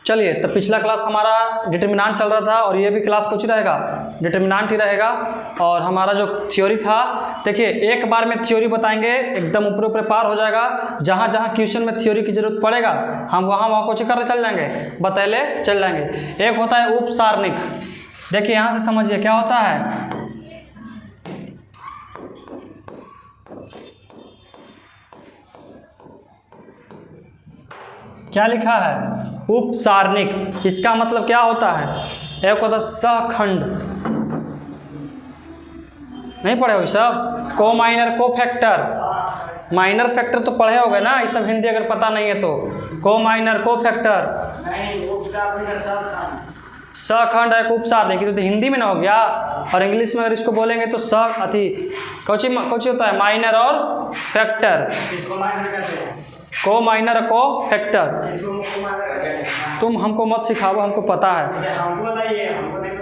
चलिए, तो पिछला क्लास हमारा डिटर्मिनेंट चल रहा था और ये भी क्लास कुछ रहेगा, डिटर्मिनेंट ही रहेगा। और हमारा जो थ्योरी था, देखिए एक बार में थ्योरी बताएंगे, एकदम ऊपर ऊपर पार हो जाएगा। जहाँ जहाँ क्वेश्चन में थ्योरी की जरूरत पड़ेगा हम वहाँ कुछ कर चल जाएंगे, बतैले चल जाएंगे। एक होता है उपसारणिक। देखिए यहाँ से समझिए क्या होता है। क्या लिखा है? उपसारणिक। इसका मतलब क्या होता है? एक होता है सहखंड, नहीं पढ़े हो सब? को माइनर, को फैक्टर। माइनर फैक्टर तो पढ़े होगे ना, ये सब हिंदी अगर पता नहीं है तो। को माइनर, को फैक्टर, सहखंड है उपसारणिक। तो हिंदी में ना हो गया, और इंग्लिश में अगर इसको बोलेंगे तो कौची होता है? माइनर और फैक्टर। को माइनर, को फैक्टर। तुम हमको मत सिखाओ, हमको पता है।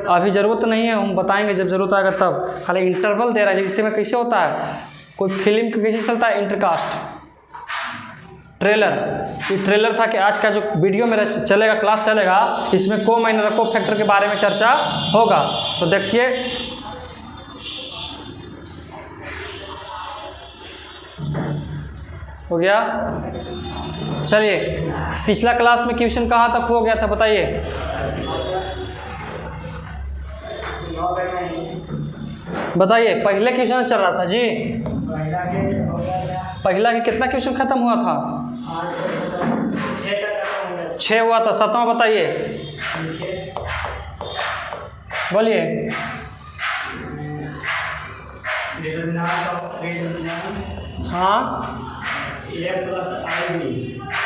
अभी ज़रूरत नहीं है, हम बताएंगे जब ज़रूरत आएगा तब। खाली इंटरवल दे रहा है, जिससे में कैसे होता है, कोई फिल्म का कैसे चलता है, इंटरकास्ट, ट्रेलर। ये ट्रेलर था कि आज का जो वीडियो मेरा चलेगा, क्लास चलेगा, इसमें को माइनर, को फैक्टर के बारे में चर्चा होगा। तो देखिए, हो गया। चलिए, पिछला क्लास में क्वेश्चन कहाँ तक हो गया था बताइए? बताइए, पहले क्वेश्चन चल रहा था जी। पहला के कितना क्वेश्चन खत्म हुआ था? 6 हुआ था। 7वां बताइए, बोलिए। हाँ,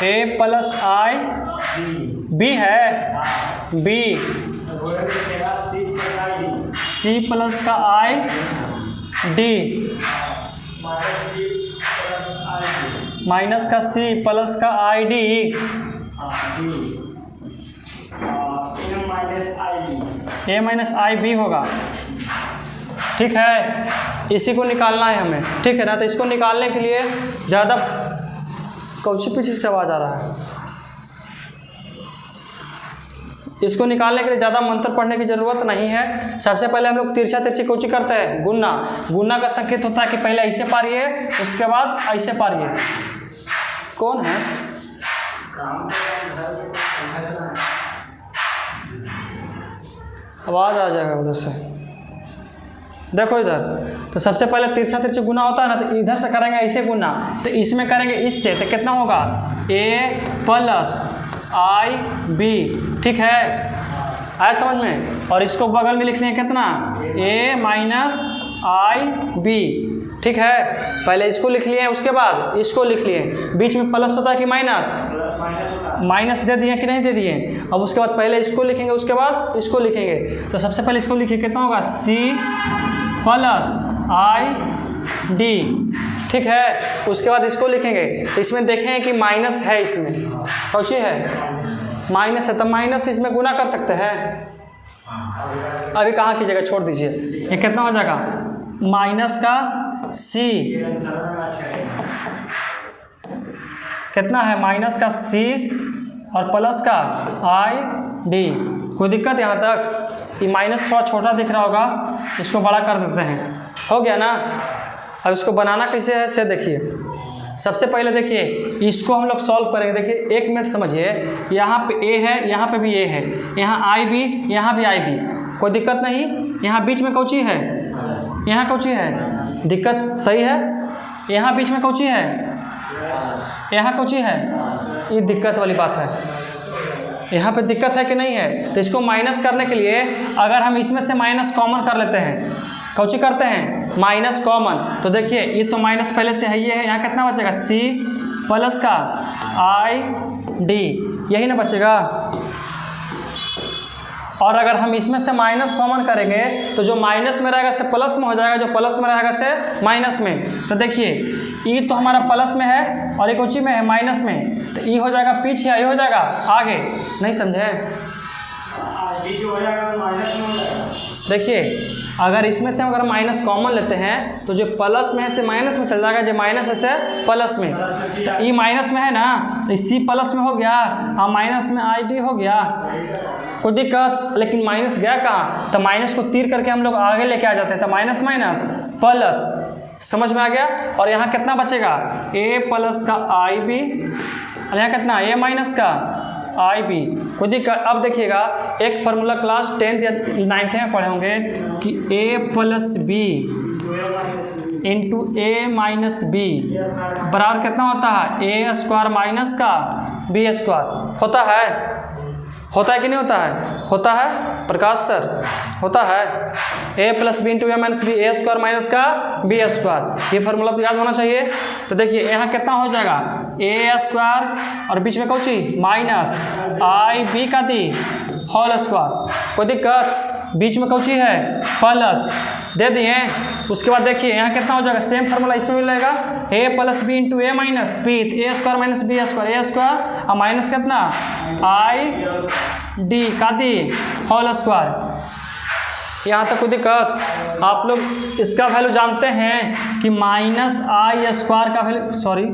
ए प्लस आई बी है, बी सी प्लस का आई डी, माइनस का सी प्लस का I D, A minus I B होगा। ठीक है, इसी को निकालना है हमें, ठीक है ना? तो इसको निकालने के लिए ज़्यादा कौची पीछे से आवाज़ आ रहा है, इसको निकालने के लिए ज़्यादा मंत्र पढ़ने की ज़रूरत नहीं है। सबसे पहले हम लोग तिरछा तिरछी कौची करते हैं? गुन्ना। गुन्ना का संकेत होता है कि पहले ऐसे पारिए, उसके बाद ऐसे पारिए। कौन है? आवाज़ आ जाएगा उधर से, देखो इधर। तो सबसे पहले तिरछा तिरछी गुना होता है ना, तो इधर से करेंगे ऐसे गुना, तो इसमें करेंगे इससे, तो कितना होगा? ए प्लस आई बी। ठीक है, आया समझ में? और इसको बगल में लिखने कितना? ए माइनस आई बी। ठीक है, पहले इसको लिख लिए, उसके बाद इसको लिख लिए। बीच में प्लस होता है कि माइनस? माइनस दे दिए कि नहीं दे दिए? अब उसके बाद पहले इसको लिखेंगे, उसके बाद इसको लिखेंगे। तो सबसे पहले इसको लिखिए, कितना होगा? C plus I D. ठीक है, उसके बाद इसको लिखेंगे। तो इसमें देखें कि माइनस है, इसमें कौची है? माइनस है, तो माइनस इसमें गुना कर सकते हैं। अभी कहाँ कीजिएगा, छोड़ दीजिए। ये कितना हो जाएगा? माइनस का सी, कितना है? माइनस का सी और प्लस का आई डी। कोई दिक्कत यहाँ तक? ये माइनस थोड़ा छोटा दिख रहा होगा, इसको बड़ा कर देते हैं। हो गया ना? अब इसको बनाना कैसे है से देखिए। सबसे पहले देखिए, इसको हम लोग सॉल्व करेंगे। देखिए, 1 मिनट समझिए। यहाँ पे ए है, यहाँ पे भी ए है, यहाँ आई बी, यहाँ भी आई बी, कोई दिक्कत नहीं। यहाँ बीच में कौची है? यहाँ कौची है? दिक्कत सही है। यहाँ बीच में कौची है? यहाँ कौची है? ये दिक्कत वाली बात है। यहाँ पे दिक्कत है कि नहीं है? तो इसको माइनस करने के लिए अगर हम इसमें से माइनस कॉमन कर लेते हैं, कौची करते हैं? Minus common. तो देखिए, ये तो माइनस पहले से है, ये है। यहाँ कितना बचेगा? सी प्लस का आई डी, यही ना बचेगा। और अगर हम इसमें से माइनस कॉमन करेंगे तो जो माइनस में रहेगा से प्लस में हो जाएगा, जो प्लस में रहेगा से माइनस में। तो देखिए, ई तो हमारा प्लस में है और एक ऊँची में है माइनस में, तो ई हो जाएगा पीछे, आई हो जाएगा आगे। नहीं समझे? देखिए, अगर इसमें से अगर माइनस कॉमन लेते हैं तो जो प्लस में है से माइनस में चल जाएगा, जो माइनस है से प्लस में। तो ई माइनस में है ना, तो सी प्लस में हो गया और माइनस में आई डी हो गया, कोई दिक्कत। लेकिन माइनस गया कहाँ, तो माइनस को तीर करके हम लोग आगे लेके आ जाते हैं, तो माइनस माइनस प्लस, समझ में आ गया। और यहाँ कितना बचेगा, ए प्लस का आई बी, और यहाँ कितना ए माइनस का आई बी, कोई दिक्कत। अब देखिएगा एक फार्मूला क्लास 10th या 9th में पढ़े होंगे कि ए प्लस बी इंटू ए माइनस बी बराबर कितना होता है, ए स्क्वायर माइनस का बी स्क्वायर। होता है कि नहीं होता है, होता है प्रकाश सर, होता है। ए प्लस बी इंटू ए माइनस बी, ए स्क्वायर माइनस का बी स्क्वायर, ये फार्मूला तो याद होना चाहिए। तो देखिए यहाँ कितना हो जाएगा, ए स्क्वायर और बीच में कौन सी माइनस आई बी का दी होल स्क्वायर, कोई दिक्कत। बीच में कौन सी है प्लस, दे दिए। उसके बाद देखिए यहाँ कितना हो जाएगा, सेम फार्मूला इसमें मिलेगा, ए प्लस बी इंटू ए माइनस बी, ए स्क्वायर माइनस बी स्क्वायर, ए स्क्वायर और माइनस कितना आई डी का दी होल स्क्वायर। यहाँ तक कोई दिक्कत। आप लोग इसका वैल्यू जानते हैं कि माइनस आई स्क्वायर का वैल्यू, सॉरी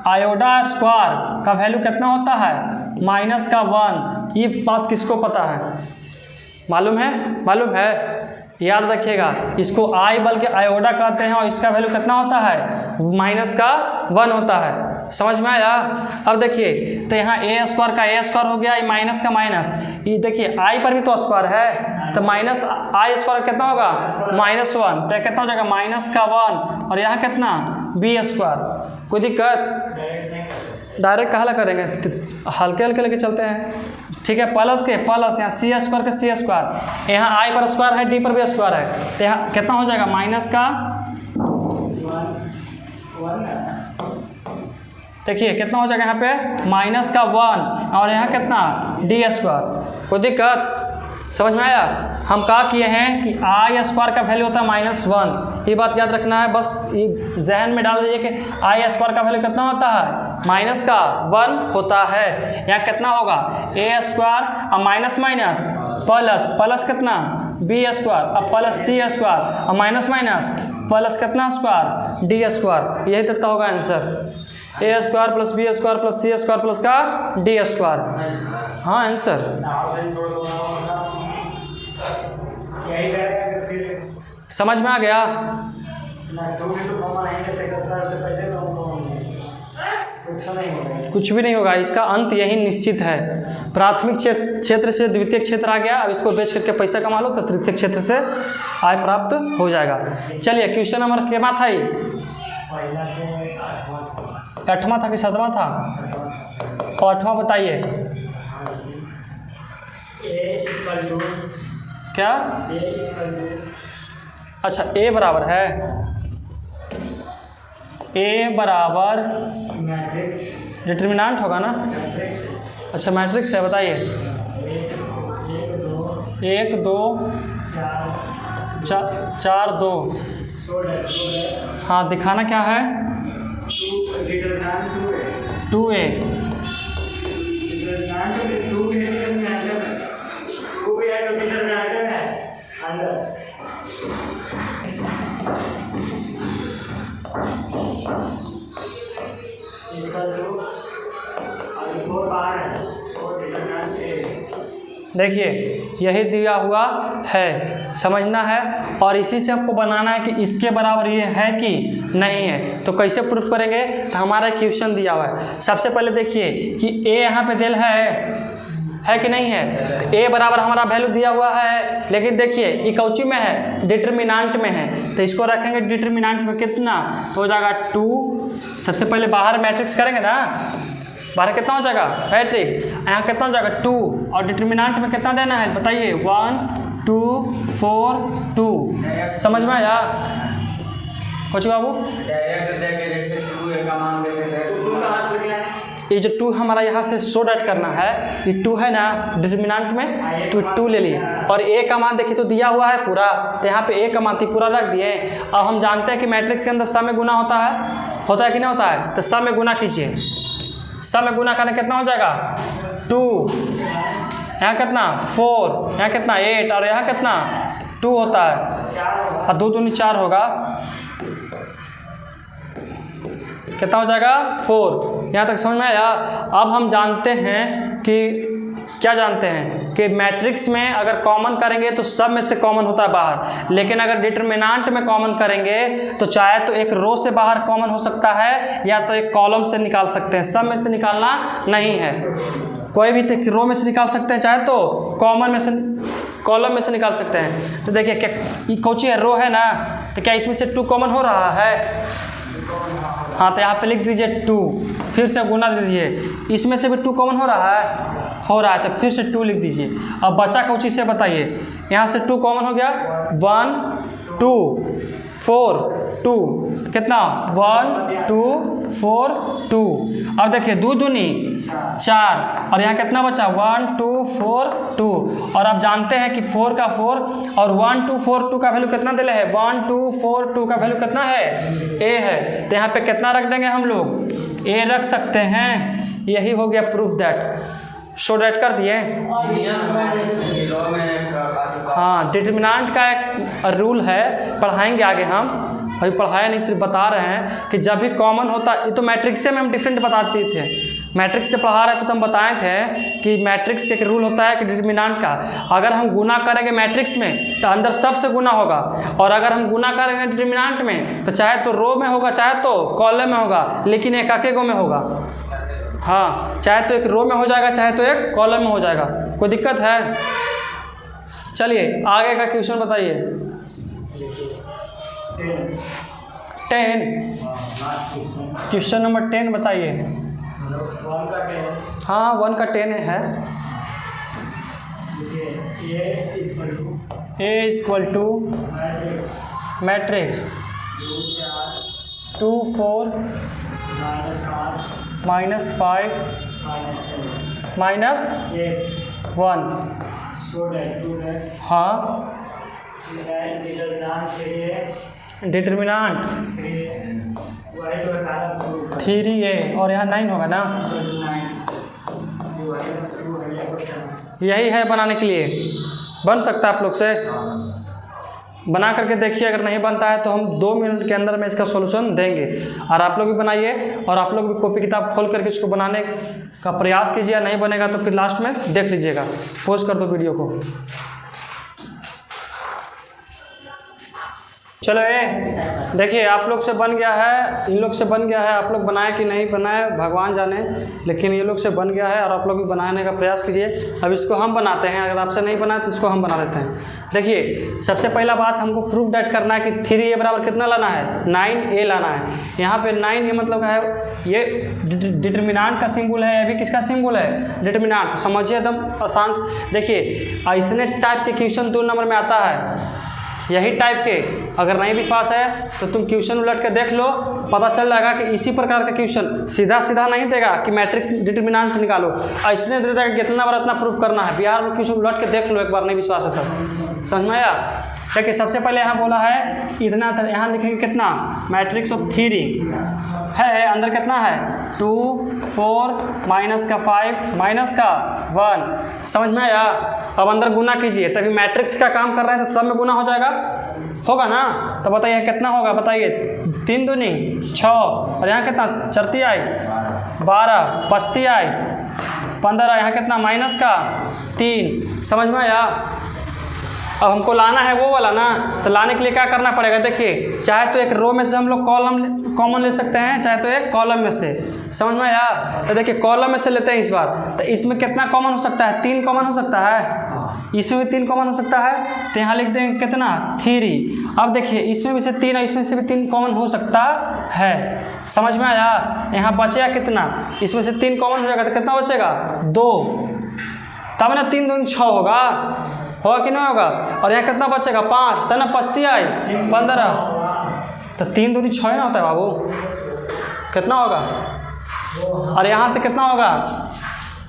आयोडा स्क्वायर का वैल्यू कितना होता है, माइनस का 1। ये बात किसको पता है, मालूम है, याद रखिएगा। इसको आई बल्कि आयोडा कहते हैं और इसका वैल्यू कितना होता है, माइनस का 1 होता है, समझ में आया। अब देखिए तो यहाँ ए स्क्वायर का ए स्क्वायर हो गया, ये माइनस का माइनस, ये देखिए आई पर भी तो स्क्वायर है, तो माइनस आई स्क्वायर कितना होगा -1, तो कितना हो जाएगा माइनस का 1 और यहाँ कितना बी स्क्वायर, कोई दिक्कत। डायरेक्ट कहाँ करेंगे, हल्के हल्के लेके चलते हैं, ठीक है। प्लस के प्लस, यहाँ सी स्क्वायर का सी स्क्वायर, यहाँ आई पर स्क्वायर है, डी पर भी स्क्वायर है, तो यहाँ कितना हो जाएगा माइनस का, देखिए कितना हो जाएगा यहाँ पे माइनस का 1 और यहाँ कितना डी स्क्वायर, कोई दिक्कत, समझ में आया। हम कहा किए हैं कि आई स्क्वायर का वैल्यू होता है -1, ये बात याद रखना है, बस ये जहन में डाल दीजिए कि आई स्क्वायर का वैल्यू कितना होता है, माइनस का 1 होता है। यहाँ कितना होगा ए स्क्वायर और माइनस माइनस प्लस, प्लस कितना बी स्क्वायर और प्लस सी स्क्वायर और माइनस माइनस प्लस कितना स्क्वायर डी स्क्वायर, यही तक होगा answer. A square plus B square plus C square plus का डी स्क्वायर, हाँ आंसर। समझ में आ गया, कुछ भी नहीं होगा, इसका अंत यही निश्चित है। प्राथमिक क्षेत्र से द्वितीय क्षेत्र आ गया, अब इसको बेच करके पैसा कमा लो तो तृतीय क्षेत्र से आय प्राप्त हो जाएगा। चलिए क्वेश्चन नंबर क्या था, ये 8वां था कि 7वां था, और 8वां बताइए क्या। अच्छा ए बराबर है, ए बराबर डिटर्मिनेंट होगा ना, अच्छा मैट्रिक्स है, बताइए 1 2 4 2, हाँ दिखाना क्या है 2a, देखिए यही दिया हुआ है, समझना है, और इसी से आपको बनाना है कि इसके बराबर ये है कि नहीं है। तो कैसे प्रूफ करेंगे, तो हमारा क्वेश्चन दिया हुआ है। सबसे पहले देखिए कि ए यहाँ पे दिल है कि नहीं है, ए बराबर हमारा वैल्यू दिया हुआ है, लेकिन देखिए ये कौची में है, डिटर्मिनेंट में है, तो इसको रखेंगे डिटर्मिनेंट में कितना, तो हो जाएगा 2। सबसे पहले बाहर मैट्रिक्स करेंगे ना, बाहर कितना हो जाएगा मैट्रिक्स, यहाँ कितना हो जाएगा 2, और डिटर्मिनेंट में कितना देना है बताइए 1 2 4 2, समझ में आया कुछ बाबू। ये जो 2 हमारा यहाँ से शो डाउट करना है, ये 2 है ना डिटर्मिनेंट में, तो 2 ले लिए, और ए का मान देखिए तो दिया हुआ है पूरा, तो यहाँ पे ए का मान पूरा रख दिए। अब हम जानते हैं कि मैट्रिक्स के अंदर सम में गुना होता है कि नहीं होता है, तो सम में गुना कीजिए, सम में गुना करने कितना हो जाएगा 2, यहाँ कितना 4, यहाँ कितना 8 और यहाँ कितना 2 होता है, और 2 दूनी 4 होगा, कितना हो जाएगा 4। यहाँ तक समझ में आया। अब हम जानते हैं कि क्या जानते हैं कि मैट्रिक्स में अगर कॉमन करेंगे तो सब में से कॉमन होता है बाहर, लेकिन अगर डिटरमिनेंट में कॉमन करेंगे तो चाहे तो एक रो से बाहर कॉमन हो सकता है या तो एक कॉलम से निकाल सकते हैं, सब में से निकालना नहीं है। कोई भी रो में से निकाल सकते हैं, चाहे तो कॉमन में से कॉलम में से निकाल सकते हैं। तो देखिए क्या कौची है, रो है ना, तो क्या इसमें से 2 कॉमन हो रहा है? हाँ, तो यहाँ पे लिख दीजिए 2, फिर से गुना दे दीजिए, इसमें से भी 2 कॉमन हो रहा है, तो फिर से 2 लिख दीजिए। अब बचा कौची से बताइए, यहाँ से 2 कॉमन हो गया, 1 2 4 2, कितना 1 2 4 2। अब देखिए 2 दूनी 4 और यहाँ कितना बचा 1 2 4 2, और आप जानते हैं कि 4 का 4 और 1 2 4 2 का वैल्यू कितना दिले है, 1 2 4 2 का वैल्यू कितना है, a है। तो यहाँ पे कितना रख देंगे हम लोग, a रख सकते हैं। यही हो गया प्रूफ दैट। शो डेट कर दिए। हाँ, डिटरमिनेंट का एक रूल है, पढ़ाएंगे आगे हम, अभी पढ़ाया नहीं, सिर्फ बता रहे हैं कि जब भी कॉमन होता, ये तो मैट्रिक्स में हम डिफरेंट बताते थे, मैट्रिक्स से पढ़ा रहे थे तो हम बताए थे कि मैट्रिक्स का एक रूल होता है कि डिटरमिनेंट का अगर हम गुना करेंगे मैट्रिक्स में तो अंदर सबसे गुना होगा, और अगर हम गुना करेंगे डिटरमिनेंट में तो चाहे तो रो में होगा चाहे तो कॉलम में होगा, लेकिन एक अकेले में होगा। हाँ, चाहे तो एक रो में हो जाएगा चाहे तो एक कॉलम में हो जाएगा। कोई दिक्कत है? चलिए आगे का क्वेश्चन बताइए। 10 क्वेश्चन नंबर 10 बताइए। हाँ, 1 का 10 है। A equal to matrix 2 4 -5 -1। हाँ, डिटरमिनेंट 3a और यहाँ 9 होगा ना, यही है बनाने के लिए। बन सकता है आप लोग से, बना करके देखिए, अगर नहीं बनता है तो हम 2 मिनट के अंदर में इसका सॉल्यूशन देंगे, और आप लोग भी बनाइए और आप लोग भी कॉपी किताब खोल करके इसको बनाने का प्रयास कीजिए। नहीं बनेगा तो फिर लास्ट में देख लीजिएगा, पोस्ट कर दो वीडियो को। चलो ये देखिए, आप लोग से बन गया है, इन लोग से बन गया है, आप लोग बनाए कि नहीं बनाए भगवान जाने, लेकिन ये लोग से बन गया है और आप लोग भी बनाने का प्रयास कीजिए। अब इसको हम बनाते हैं, अगर आपसे नहीं बनाए तो इसको हम बना देते हैं। देखिए, सबसे पहला बात हमको प्रूफ डेट करना है कि 3a बराबर कितना लाना है, 9a लाना है। यहाँ पे 9 ये मतलब है, ये डिटरमिनेंट का सिंबल है, अभी किसका सिंबल है, डिटरमिनेंट। समझिए एकदम आसान। देखिए, ऐसने टाइप के क्वेश्चन 2 नंबर में आता है, यही टाइप के। अगर नहीं विश्वास है तो तुम क्वेश्चन उलट के देख लो, पता चल जाएगा कि इसी प्रकार का क्वेश्चन सीधा सीधा नहीं देगा कि मैट्रिक्स डिटरमिनेंट निकालो, ऐसने दे देगा कि कितना बार इतना प्रूफ करना है। बिहार में क्वेश्चन उलट के देख लो एक बार, नहीं विश्वास है तब। समझ में आया? देखिए, सबसे पहले यहाँ बोला है इतना, यहाँ लिखेंगे कितना, मैट्रिक्स ऑफ 3 है, अंदर कितना है 2 4 -5 -1। समझ में आया? अब अंदर गुना कीजिए, तभी मैट्रिक्स का काम कर रहे हैं तो सब में गुना हो जाएगा, होगा ना। तो बताइए कितना होगा, बताइए 3 दूनी 6 और यहाँ कितना 4 आई 12 5 आई 15, यहाँ कितना -3। समझ में आया? अब हमको लाना है वो वाला ना, तो लाने के लिए क्या करना पड़ेगा, देखिए, चाहे तो एक रो में से हम लोग कॉलम कॉमन ले सकते हैं, चाहे तो एक कॉलम में से। समझ में आया? तो देखिए, कॉलम में से लेते हैं इस बार, तो इसमें कितना कॉमन हो सकता है, 3 कॉमन हो सकता है, इसमें भी 3 कॉमन हो सकता है, तो यहाँ लिख देंगे कितना 3। अब देखिए, इसमें भी से 3 और इसमें से भी 3 कॉमन हो सकता है। समझ में आया? यहाँ बचेगा कितना, इसमें से 3 कॉमन हो जाएगा तो कितना बचेगा 2, तब ना 3 दूनी 6 होगा कि नहीं होगा। और यहाँ कितना बचेगा 5, तब ना 5 आई 15, तो 3 दूनी 6 ना होता है बाबू, कितना होगा। और यहाँ से कितना होगा,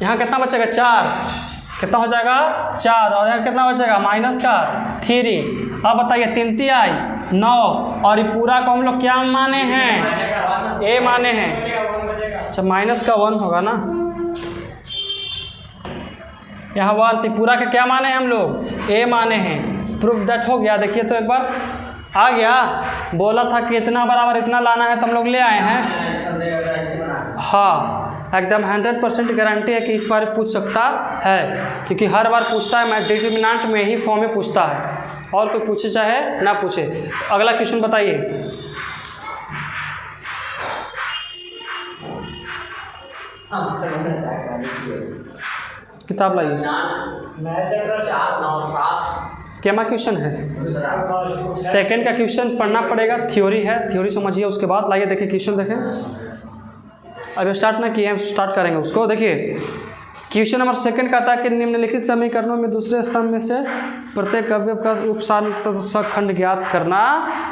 यहाँ कितना बचेगा 4, कितना हो जाएगा 4, और यहाँ कितना बचेगा -3। अब बताइए 3 आई 9, और ये पूरा को हम लोग क्या माने हैं, ए माने हैं। अच्छा, -1 होगा ना, यहाँ 1, तो पूरा के क्या माने हैं हम लोग? ए माने हैं। प्रूफ दैट हो गया। देखिए तो एक बार आ गया। बोला था कि इतना बराबर इतना लाना है तो हम लोग ले आए हैं। हाँ, एकदम 100% गारंटी है कि इस बार पूछ सकता है, क्योंकि हर बार पूछता है। मैं डिटरमिनेंट में ही फॉर्म में पूछता है, और कोई पूछे चाहे ना पूछे। अगला क्वेश्चन बताइए। किताब लाइए। क्या क्वेश्चन है? सेकंड का क्वेश्चन पढ़ना पड़ेगा, थ्योरी है, थ्योरी समझिए, उसके बाद लाइए देखिए क्वेश्चन देखें। अभी स्टार्ट ना किए, हम स्टार्ट करेंगे उसको। देखिए क्वेश्चन नंबर सेकंड कहता है कि निम्नलिखित समीकरणों में दूसरे स्तंभ में से प्रत्येक अवयव का उपखंड ज्ञात करना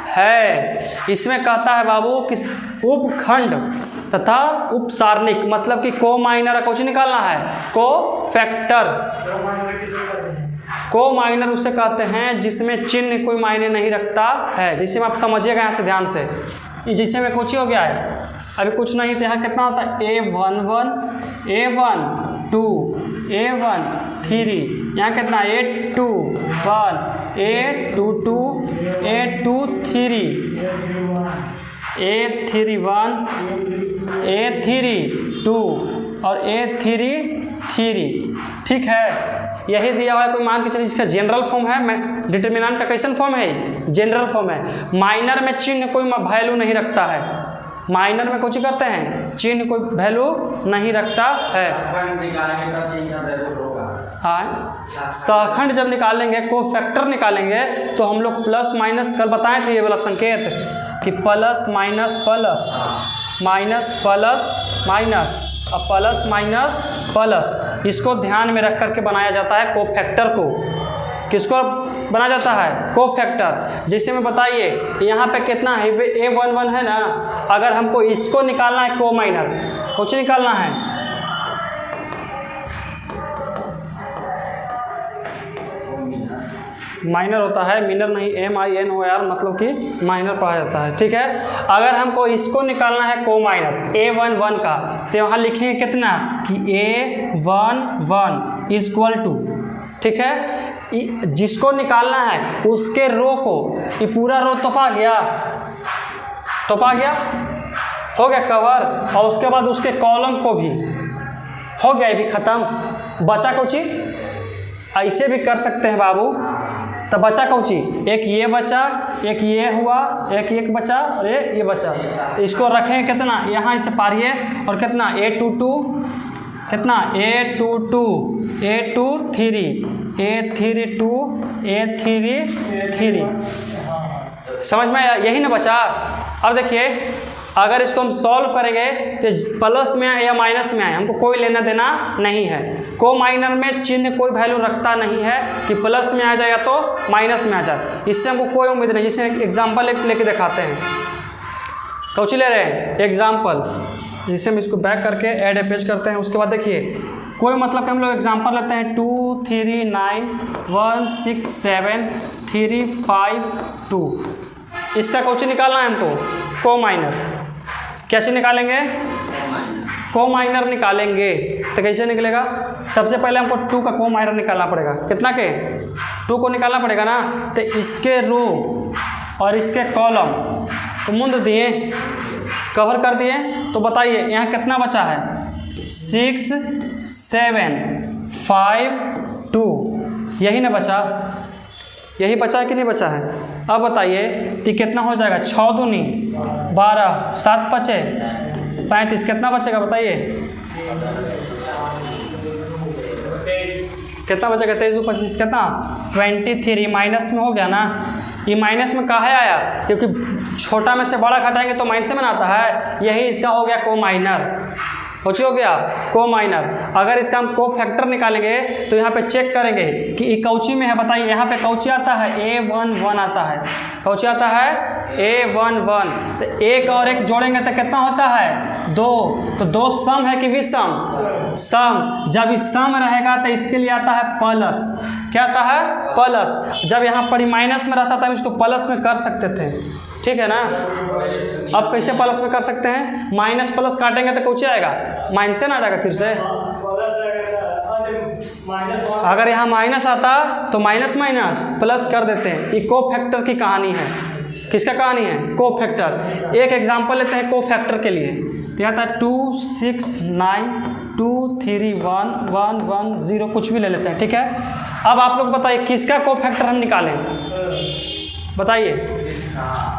है। इसमें कहता है बाबू कि उपखंड तथा उपसारणिक, मतलब कि को माइनर कुछ निकालना है, को फैक्टर। को माइनर उसे कहते हैं जिसमें चिन्ह कोई मायने नहीं रखता है। जिसमें आप समझिएगा यहाँ से ध्यान से, जिससे में कुछ ही हो गया है, अभी कुछ नहीं। तो यहाँ कितना होता है? A11, A1 2, A1 3, यहाँ कितना? A21, A22, A2 3, A31, A32 और A33। ठीक है, यही दिया हुआ है। कोई मान के चलिए जिसका जनरल फॉर्म है, मैं डिटरमिनेंट का कैसन फॉर्म है? जनरल फॉर्म है। माइनर में चिन्ह कोई वैल्यू नहीं रखता है। माइनर में कुछ करते हैं, चिन्ह कोई वैल्यू नहीं रखता है। हाँ, सहखंड जब निकालेंगे, को फैक्टर निकालेंगे, तो हम लोग प्लस माइनस, कल बताए थे ये वाला संकेत कि plus minus plus, minus plus minus, अब प्लस माइनस प्लस, इसको ध्यान में रख करके बनाया जाता है को फैक्टर को। किसको बना जाता है? को फैक्टर। जैसे में बताइए यहाँ पे कितना है? A11 है ना, अगर हमको इसको निकालना है को माइनर, कुछ निकालना है, माइनर होता है, मिनर नहीं, MINOR, मतलब कि माइनर पढ़ा जाता है। ठीक है, अगर हमको इसको निकालना है को माइनर A11 का, तो वहाँ लिखेंगे कितना कि A11 इक्वल टू, ठीक है, जिसको निकालना है उसके रो को, ये पूरा रो तोपा गया, तोपा गया, हो गया कवर, और उसके बाद उसके कॉलम को भी हो गया, ये भी खत्म। बचा कौची? ऐसे भी कर सकते हैं बाबू। तो बचा कौची? एक ये बचा, एक ये हुआ, एक बचा और ये बचा। तो इसको रखें कितना? यहाँ इसे पारिए, और कितना? A22, कितना? A22, A23, A32, A33। समझ में आया? यही ना बचा। अब देखिए अगर इसको हम सॉल्व करेंगे तो प्लस में आए या माइनस में आए, हमको कोई लेना देना नहीं है। को माइनर में चिन्ह कोई वैल्यू रखता नहीं है कि प्लस में आ जाए या तो माइनस में आ जाए, इससे हमको कोई उम्मीद नहीं। जैसे एग्जाम्पल एक लेके दिखाते हैं, कौची ले रहे हैं? एग्जाम्पल। जिसे हम इसको बैक करके ऐड ए पेज करते हैं। उसके बाद देखिए कोई मतलब कि हम लोग एग्जाम्पल लेते हैं 2 3 9 1 6 7 3 5 2। इसका कौची निकालना है हमको? को माइनर। कैसे निकालेंगे? को माइनर निकालेंगे। तो कैसे निकलेगा? सबसे पहले हमको 2 का को माइनर निकालना पड़ेगा। कितना के? 2 को निकालना पड़ेगा ना। तो इसके रो और इसके कॉलम तो मुंद दिए, कवर कर दिए। तो बताइए यहाँ कितना बचा है? 6 7 5 2, यही ना बचा? यही बचा है कि नहीं बचा है? अब बताइए कि कितना हो जाएगा? 6 दूनी 12, 7 बचे 35, कितना बचेगा बताइए? कितना बचेगा? 23 25 कितना? 23। माइनस में हो गया ना। ये माइनस में काहे आया? क्योंकि छोटा में से बड़ा घटाएंगे तो माइनस में आता है। यही इसका हो गया को माइनर। सोचिए हो गया को माइनर। अगर इसका हम को फैक्टर निकालेंगे तो यहाँ पे चेक करेंगे कि ये कौची में है। बताइए यहाँ पे कौची आता है? A11 आता है। कौची आता है? A11। तो एक और एक जोड़ेंगे तो कितना होता है? 2। तो 2 सम है कि विषम? सम। जब इस सम रहेगा तो इसके लिए आता है प्लस। क्या आता है? प्लस। जब यहाँ पर माइनस में रहता था हम इसको प्लस में कर सकते थे, ठीक है ना। अब कैसे प्लस में कर सकते हैं? माइनस प्लस काटेंगे तो कौची आएगा? माइनस से ना आ जाएगा फिर से। अगर यहाँ माइनस आता तो माइनस माइनस प्लस कर देते हैं। ये को फैक्टर की कहानी है। किसका कहानी है? को फैक्टर। एक एग्जांपल लेते हैं को फैक्टर के लिए। तो यहाँ था 2 6 9 2 3 1 1 1 0 कुछ भी ले लेते हैं, ठीक है। अब आप लोग बताइए किसका को फैक्टर हम निकालें, बताइए।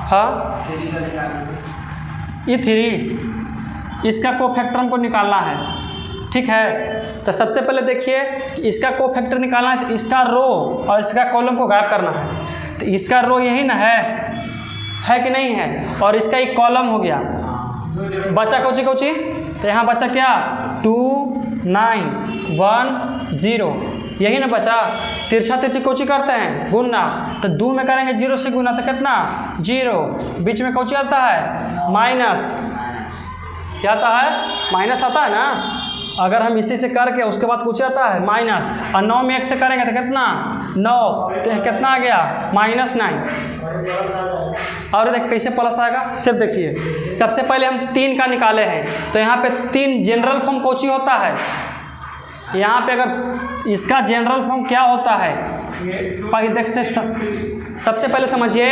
हाँ, ये 3 इसका को फैक्टर हमको निकालना है, ठीक है। तो सबसे पहले देखिए इसका को फैक्टर निकालना है तो इसका रो और इसका कॉलम को गायब करना है। तो इसका रो यही ना है कि नहीं है, और इसका एक कॉलम हो गया। बचा कोची कोची, तो यहाँ बचा क्या 2 9 1 0, यही ना बचा। तिरछा तिरछी कोची करते हैं गुना, तो 2 में करेंगे 0 से गुना तो कितना 0, बीच में कोची आता है माइनस, क्या आता है माइनस आता है ना। अगर हम इसी से करके उसके बाद कुछ आता है माइनस, और 9 में 1 से करेंगे तो कितना 9, तो कितना आ गया -9। और देख कैसे प्लस आएगा, सिर्फ देखिए सबसे पहले हम 3 का निकाले हैं, तो यहाँ पे 3 जनरल फॉर्म कोची होता है। यहाँ पे अगर इसका जनरल फॉर्म क्या होता है, देख से सबसे पहले समझिए,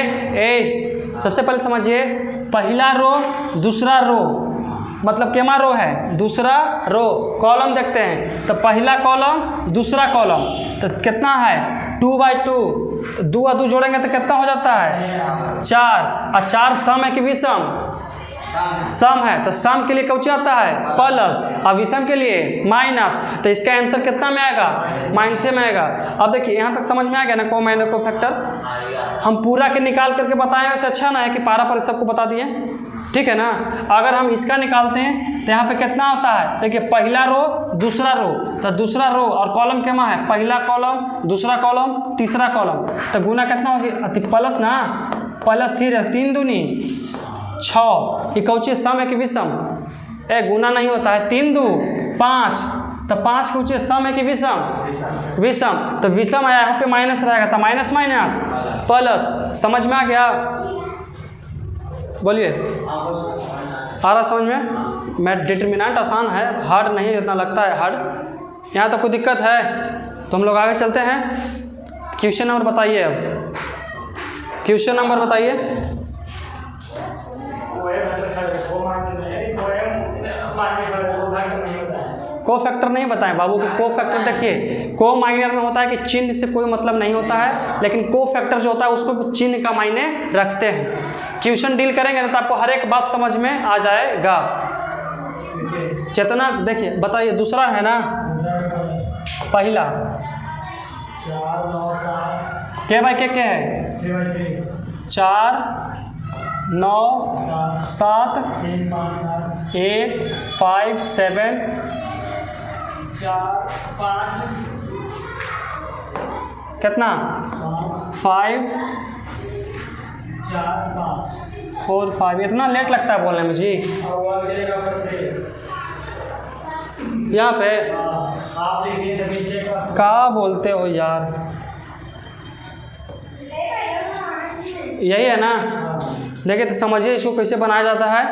सबसे पहले समझिए पहला रो दूसरा रो, मतलब केमा रो है दूसरा रो, कॉलम देखते हैं तो पहला कॉलम दूसरा कॉलम, तो कितना है 2/2, तो 2 और 2 जोड़ेंगे तो कितना हो जाता है 4, और 4 सम है कि विषम, सम है। तो सम के लिए कौन आता है प्लस, और विषम के लिए माइनस, तो इसका आंसर कितना में आएगा माइनस में आएगा। अब देखिए यहाँ तक समझ में आ गया ना को माइनर को फैक्टर। हम पूरा के निकाल करके बताएं, वैसे अच्छा ना है कि पारा पर सबको बता दिए, ठीक है ना। अगर हम इसका निकालते हैं तो यहाँ पे कितना होता है, देखिए पहला रो दूसरा रो, तो दूसरा रो और कॉलम केमा है पहला कॉलम दूसरा कॉलम तीसरा कॉलम, तो गुना कितना होगी प्लस ना, प्लस 3 दूनी 6, ये कौची सम है कि विषम, गुना नहीं होता है, 3 2 5, तो 5 कौची सम है कि विषम, विषम, तो विषम है यहाँ पे माइनस रहेगा, तो माइनस माइनस प्लस। समझ में आ गया, बोलिए आ रहा समझ में। मैं डिटरमिनेंट आसान है, हार्ड नहीं जितना लगता है हार्ड। यहाँ तो कोई दिक्कत है तो हम लोग आगे चलते हैं। क्वेश्चन नंबर बताइए, अब क्वेश्चन नंबर बताइए। को फैक्टर नहीं बताएं बाबू कि को फैक्टर देखिए को माइनर में होता है कि चिन्ह से कोई मतलब नहीं होता है, लेकिन को फैक्टर जो होता है उसको चिन्ह का मायने रखते हैं। क्वेश्चन डील करेंगे ना तो आपको हर एक बात समझ में आ जाएगा। चेतना देखिए बताइए, दूसरा है ना, पहला के बाई के है 4 9 7 8 5 7 4 5 कितना 5 4 5, इतना लेट लगता है बोलने में जी। यहाँ पे क्या बोलते हो यार, यही है ना। देखिए तो समझिए इसको कैसे बनाया जाता है।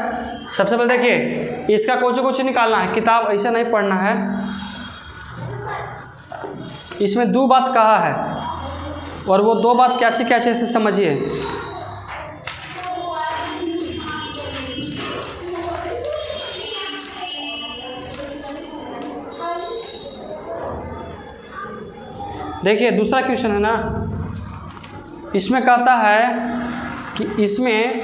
सबसे पहले देखिए इसका कुछ निकालना है, किताब ऐसे नहीं पढ़ना है। इसमें 2 बात कहा है और वो 2 बात क्या अच्छे से समझिए। देखिए दूसरा क्वेश्चन है ना, इसमें कहता है कि इसमें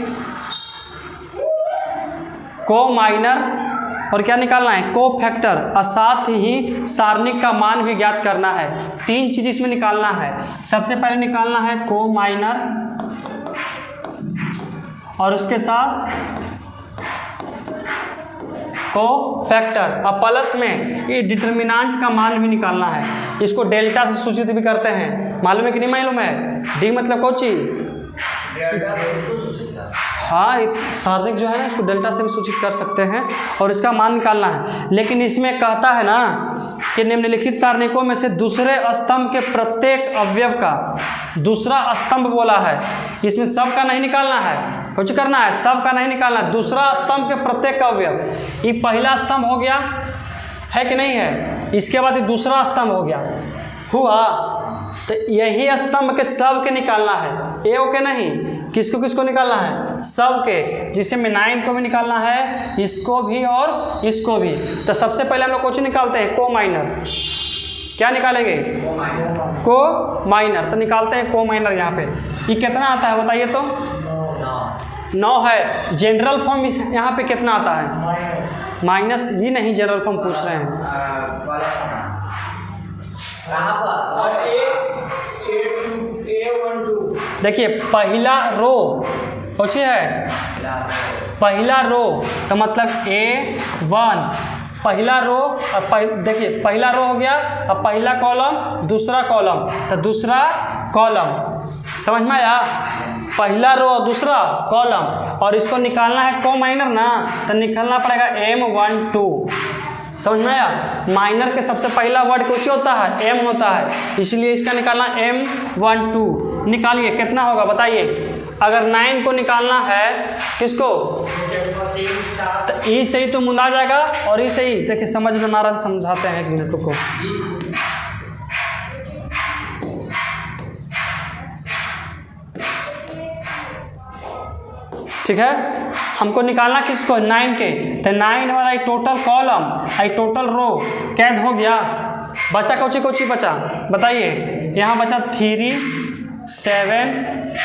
को माइनर और क्या निकालना है को फैक्टर, और साथ ही सारणिक का मान भी ज्ञात करना है। 3 चीज इसमें निकालना है। सबसे पहले निकालना है को माइनर और उसके साथ को फैक्टर, और प्लस में ये डिटरमिनेंट का मान भी निकालना है। इसको डेल्टा से सूचित भी करते हैं, मालूम है कि नहीं मालूम है। डी मतलब कौन चीज, हाँ सारणिक जो है ना इसको डेल्टा से भी सूचित कर सकते हैं और इसका मान निकालना है। लेकिन इसमें कहता है ना कि निम्नलिखित सारणिकों में से दूसरे स्तंभ के प्रत्येक अवयव का, दूसरा स्तंभ बोला है, इसमें सब का नहीं निकालना है, कुछ करना है सब का नहीं निकालना है, दूसरा स्तंभ के प्रत्येक अवयव। ये पहला स्तंभ हो गया, है कि नहीं है। इसके बाद ये दूसरा स्तंभ हो गया, हुआ। तो यही स्तंभ के सब के निकालना है, ए ओके नहीं, किसको किसको निकालना है, सब के, जिससे में 9 को भी निकालना है, इसको भी और इसको भी। तो सबसे पहले हम लोग कुछ निकालते हैं, को माइनर। क्या निकालेंगे, को माइनर। तो निकालते हैं को माइनर। यहाँ पे ये कितना आता है बताइए तो, 9 है। जनरल फॉर्म यहाँ पे कितना आता है, माइनस। ये नहीं जनरल फॉर्म पूछ रहे हैं। देखिए पहला रो कुछ है, पहला रो तो मतलब A1 पहला रो। देखिए पहला रो हो गया, अब पहला कॉलम दूसरा कॉलम, तो दूसरा कॉलम, समझ में आया, पहला रो और दूसरा कॉलम। और इसको निकालना है को माइनर ना, तो निकालना पड़ेगा M12, समझ में आया। माइनर के सबसे पहला वर्ड कुछ होता है, M होता है, इसलिए इसका निकालना M12। निकालिए कितना होगा बताइए। अगर 9 को निकालना है, किसको, तो ई से ही तो मुंदा जाएगा, और ई से ही। देखिए समझ में आ रहा है, समझाते हैं 1 मिनट को। ठीक है, हमको निकालना किसको, 9 के। तो 9 हमारा टोटल कॉलम, आई टोटल रो कैद हो गया। बचा कोची बचा बताइए। यहाँ बचा 3, 7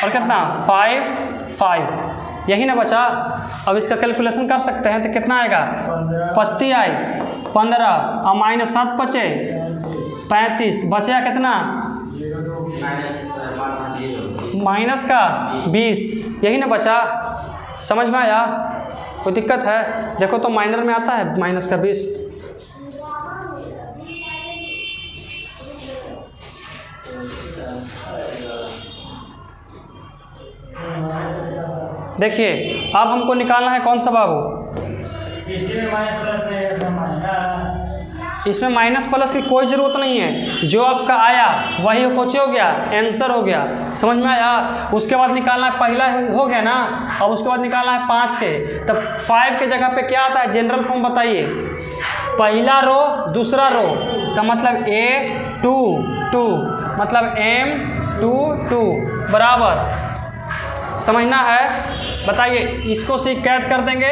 और कितना 5, यही ना बचा। अब इसका कैलकुलेशन कर सकते हैं, तो कितना आएगा, 55 आई 15 और -7 बचे 35, बचा कितना, माइनस का 20, यही ना बचा। समझ में आया, कोई दिक्कत है। देखो तो माइनर में आता है माइनस का 20। देखिए अब हमको निकालना है कौन सा बाबू, इसमें माइनस प्लस नहीं, इसमें माइनस प्लस की कोई ज़रूरत नहीं है। जो आपका आया वही कुछ हो गया, आंसर हो गया। समझ में आया। उसके बाद निकालना है, पहला हो गया ना, अब उसके बाद निकालना है 5 के। तब 5 के जगह पे क्या आता है, जनरल फॉर्म बताइए। पहला रो दूसरा रो, तो मतलब A22 मतलब M22 बराबर, समझना है। बताइए, इसको से कैद कर देंगे,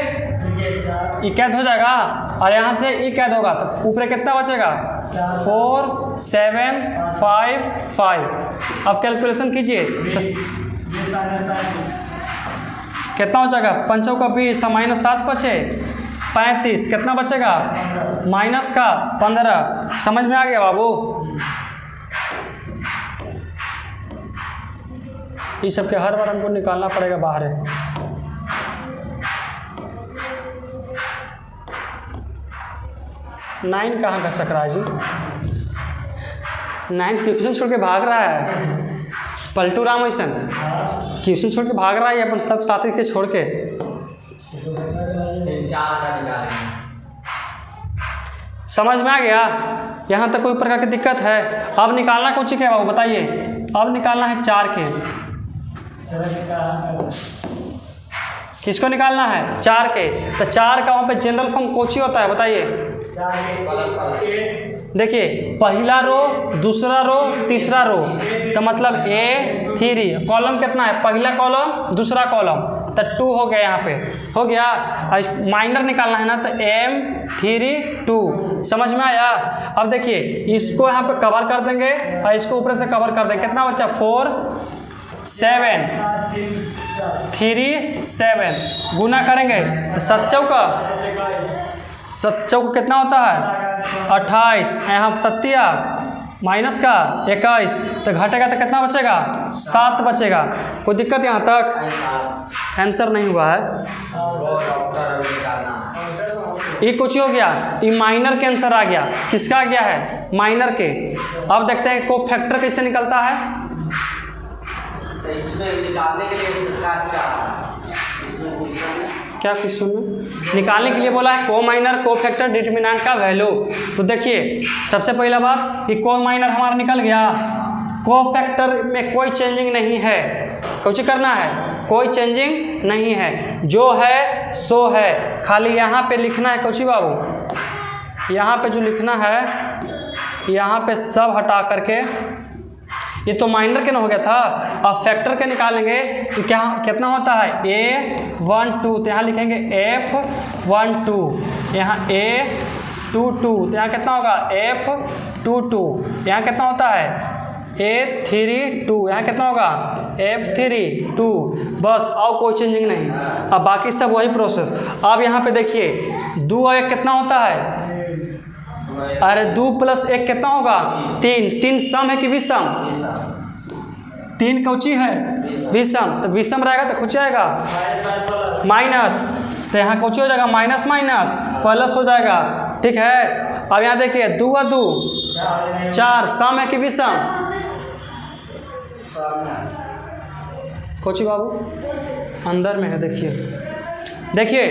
ई कैद हो जाएगा, और यहाँ से ई कैद होगा, तो ऊपर कितना बचेगा, 4, 7, 5, 5। अब कैलकुलेशन कीजिए, तो कितना हो जाएगा, 5 का 20 -7 बचे 35, कितना बचेगा, माइनस का 15। समझ में आ गया बाबू। ये सब के हर बार हमको निकालना पड़ेगा बाहर है। नाइन कहाँ का सकरा जी, 9 ट्यूशन छोड़ के भाग रहा है, पलटू राम ऐसा ट्यूशन छोड़ के भाग रहा है, अपन सब साथी के छोड़ के। समझ में आ गया, यहाँ तक कोई प्रकार की दिक्कत है। अब निकालना कुछ क्या बाबू बताइए, अब निकालना है 4 के। किसको निकालना है, 4 के। तो 4 का वहाँ पे जनरल फॉर्म कोची होता है बताइए। देखिए पहला रो दूसरा रो तीसरा रो, तो मतलब A3, कॉलम कितना है, पहला कॉलम दूसरा कॉलम, तो 2 हो गया, यहाँ पे हो गया। माइनर निकालना है ना, तो M32। समझ में आया। अब देखिए इसको यहाँ पे कवर कर देंगे और इसको ऊपर से कवर कर देंगे, कितना बचा, 4, 7, 3, 7 गुना करेंगे तो 7 चौका कितना होता है, 28। यहाँ सत्या माइनस का 21, तो घटेगा तो कितना बचेगा, 7 बचेगा। कोई दिक्कत यहाँ तक, आंसर नहीं हुआ है। ये कुछ हो गया, ये माइनर के आंसर आ गया। किसका आ गया है, माइनर के। अब देखते हैं को फैक्टर कैसे निकलता है। तो इसमें निकालने के लिए क्या क्वेश्चन में निकालने के लिए बोला है को माइनर को फैक्टर डिटरमिनेंट का वैल्यू। तो देखिए सबसे पहला बात कि को माइनर हमारा निकल गया, को फैक्टर में कोई चेंजिंग नहीं है। कुछ करना है, कोई चेंजिंग नहीं है, जो है सो है। खाली यहाँ पे लिखना है कुछ बाबू, यहाँ पे जो लिखना है, यहाँ पे सब हटा करके, ये तो माइनर के ना हो गया था, अब फैक्टर के निकालेंगे तो क्या कितना होता है A12, तो यहाँ लिखेंगे F12, यहाँ A22, तो यहाँ कितना होगा F22, यहाँ कितना होता है A32, यहाँ कितना होगा F32, बस और कोई चेंजिंग नहीं। अब बाकी सब वही प्रोसेस। अब यहाँ पे देखिए 2 और 1 कितना होता है, अरे 2 + 1 कितना होगा 3, 3 सम है कि विषम, 3 कौची है विषम, तो विषम रहेगा तो कुछ आएगा माइनस, तो यहाँ कौची हो जाएगा माइनस माइनस प्लस हो जाएगा, ठीक है। अब यहाँ देखिए 2 और 2 4, सम है कि विषम, कौची बाबू अंदर में है, देखिए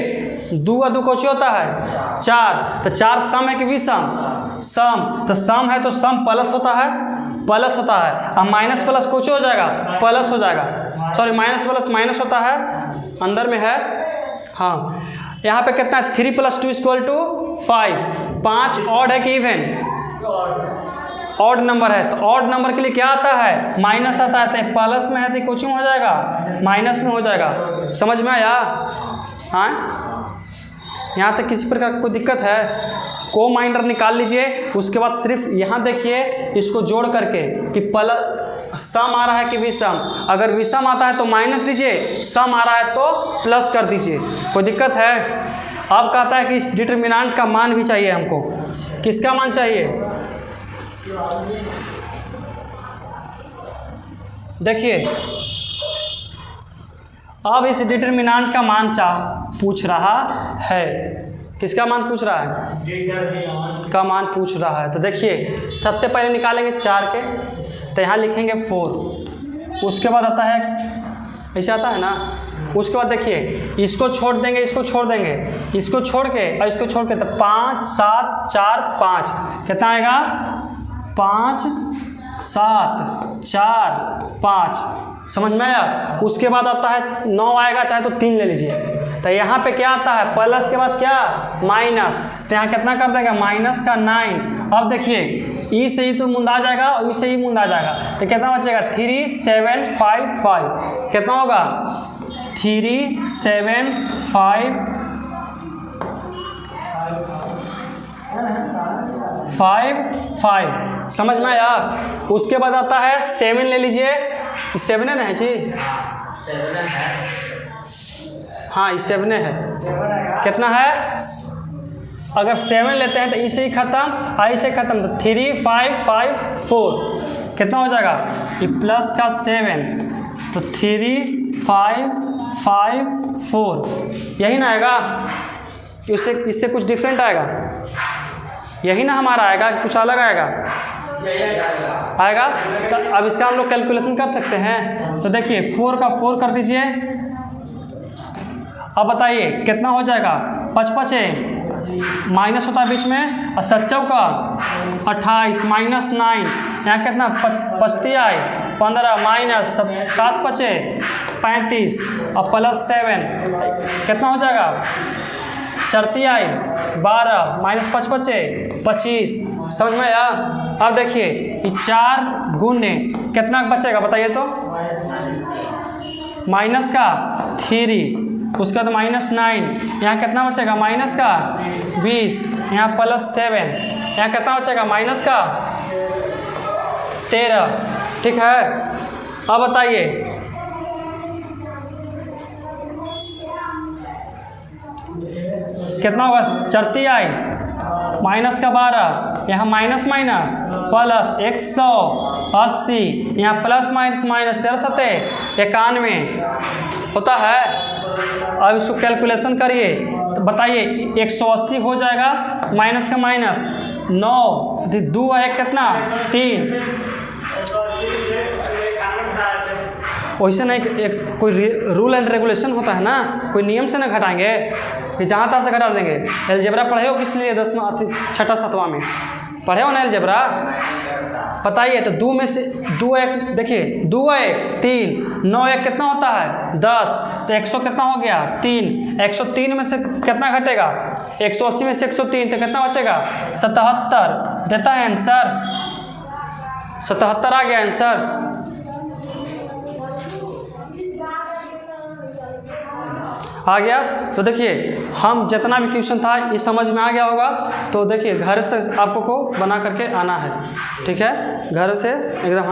2 और 2 कौची होता है 4, तो 4 सम है कि विषम, सम, तो सम है तो सम प्लस होता है, अब माइनस प्लस कौची हो जाएगा प्लस हो जाएगा, सॉरी माइनस प्लस माइनस होता है, अंदर में है। हाँ, यहाँ पे कितना है 3 + 2 = 5, 5 ऑड है कि इवन, ऑड नंबर है, तो ऑड नंबर के लिए क्या आता है माइनस आता है, तो प्लस में है तो कुछ में हो जाएगा माइनस में हो जाएगा, समझ में आया। हाँ, यहाँ तक किसी प्रकार कोई दिक्कत है, को माइनर निकाल लीजिए, उसके बाद सिर्फ यहाँ देखिए इसको जोड़ करके कि प्लस सम आ रहा है कि विषम, अगर विषम आता है तो माइनस दीजिए, सम आ रहा है तो प्लस कर दीजिए, कोई दिक्कत है। अब कहता है कि इस डिटरमिनेंट का मान भी चाहिए हमको, किसका मान चाहिए, देखिए अब इस डिटरमिनेंट का मान पूछ रहा है, किसका मान पूछ रहा है, का मान पूछ रहा है। तो देखिए सबसे पहले निकालेंगे 4 के, तो यहाँ लिखेंगे 4, उसके बाद आता है ऐसे आता है ना, उसके बाद देखिए इसको छोड़ देंगे, इसको छोड़ देंगे, इसको छोड़ के और इसको छोड़ के, तो 5 7 4 5 कितना आएगा 5 7 4 5, समझ में आया। उसके बाद आता है 9 आएगा, चाहे तो 3 ले लीजिए, तो यहाँ पे क्या आता है प्लस के बाद क्या माइनस, तो यहाँ कितना कर देगा -9। अब देखिए ई से ही तो मुंदा जाएगा और ई से ही मुंदा जाएगा, तो कितना बचेगा 3 7 5 5, कितना होगा 3 7 5 5 5, समझ में आया। उसके बाद आता है 7 ले लीजिए, 7 है ना जी, 7 है, हाँ ये 7 है, कितना है, अगर 7 लेते हैं तो इसे ही खत्म, आई से खत्म, तो 3 5 5 4 कितना हो जाएगा, ये प्लस का 7, तो 3 5 5 4, यही ना आएगा, इससे कुछ डिफरेंट आएगा, यही ना हमारा आएगा, कुछ अलग आएगा तो अब इसका हम लोग कैलकुलेशन कर सकते हैं। तो देखिए 4 का 4 कर दीजिए, अब बताइए कितना हो जाएगा, 5 5 माइनस होता है बीच में, और 7 का 28 -9, यहाँ कितना 5 आए 15 माइनस 7 5 35 और +7 कितना हो जाएगा, 4 आए 12 -5 5 25, समझ में आया। अब देखिए ये 4 गुने कितना बचेगा बताइए तो, माइनस का 3, उसका तो -9, यहाँ कितना बचेगा माइनस का 20, यहाँ +7, यहाँ कितना बचेगा माइनस का 13, ठीक है। अब बताइए कितना होगा, 4 आई माइनस का 12, यहाँ माइनस माइनस प्लस 180, यहाँ प्लस माइनस माइनस 13 7 91 होता है। अब इसको कैलकुलेशन करिए तो बताइए 180 हो जाएगा, माइनस का माइनस 9, 2 है कितना 3, वैसे नहीं एक कोई रूल एंड रेगुलेशन होता है ना, कोई नियम से ना घटाएंगे कि जहाँ तहाँ से घटा देंगे। अलजेब्रा पढ़े हो किस लिए 10वां 6वां 7वां में, पढ़े हो ना अलजेब्रा? बताइए तो 2 में से 2 1 देखिए 2 1 3 9 1 कितना होता है 10, तो 100 कितना हो गया 3, 103 में से कितना घटेगा 180 में से 103 तो कितना बचेगा 77। देता है आंसर 77 आ गया आंसर। आ गया? तो देखिए हम जितना भी क्वेश्चन था ये समझ में आ गया होगा। तो देखिए घर से आपको बना करके आना है, ठीक है? घर से एकदम